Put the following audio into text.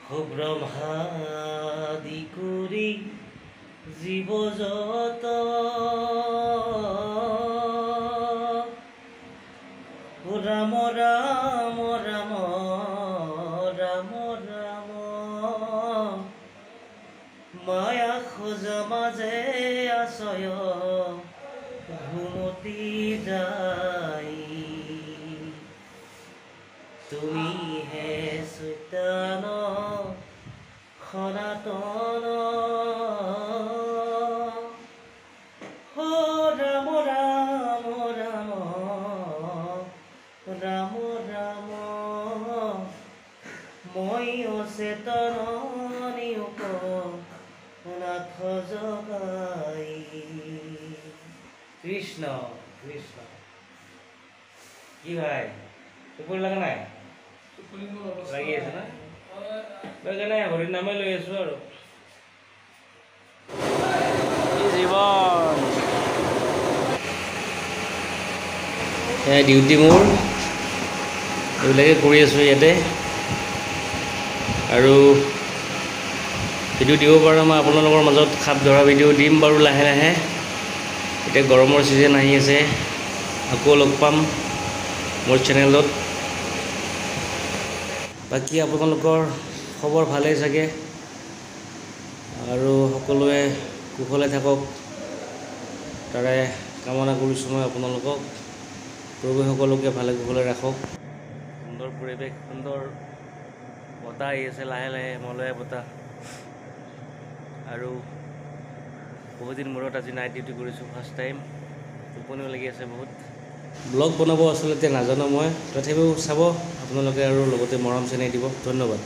ব্ৰহ্মাদি কৰি জীৱ যত ৰাম ৰাম ৰাম ৰাম ৰাম মায়া খোজা মাজে আশয় ঘুমতি যাই তুমি হে চৈতান সনাতন ও ৰাম ৰাম ৰাম ৰাম ৰাম মই অচেতন নিয়োগ নাথ জগাই কৃষ্ণ কৃষ্ণ কি ভাই টোপনি লগা নাই লাগি আছে না সেইকাৰণে হৰিৰ নামে লৈ আছো আৰু জীৱন ডিউটি মোৰ এইবিলাকে কৰি আছোঁ ইয়াতে আৰু ভিডিঅ' দিব পাৰোঁ মই আপোনালোকৰ মাজত খাপ ধৰা ভিডিঅ' দিম বাৰু লাহে লাহে এতিয়া গৰমৰ ছিজন আহি আছে আকৌ লগ পাম মোৰ চেনেলত বাকী আপোনালোকৰ খবৰ ভালেই চাগে আৰু সকলোৱে কুশলে থাকক তাৰে কামনা কৰিছোঁ মই আপোনালোকক প্ৰভু সকলোকে ভালে কুশলে ৰাখক সুন্দৰ পৰিৱেশ সুন্দৰ বতাহ আহি আছে লাহে লাহে মলয়া বতাহ আৰু বহুদিন মূৰত আজি নাইট ডিউটি কৰিছোঁ ফাৰ্ষ্ট টাইম টোপনিও লাগি আছে বহুত ব্লগ বনাব আচলতে নাজানো মই তথাপিও চাব আপোনালোকে আৰু লগতে মৰম চেনেহ দিব ধন্যবাদ।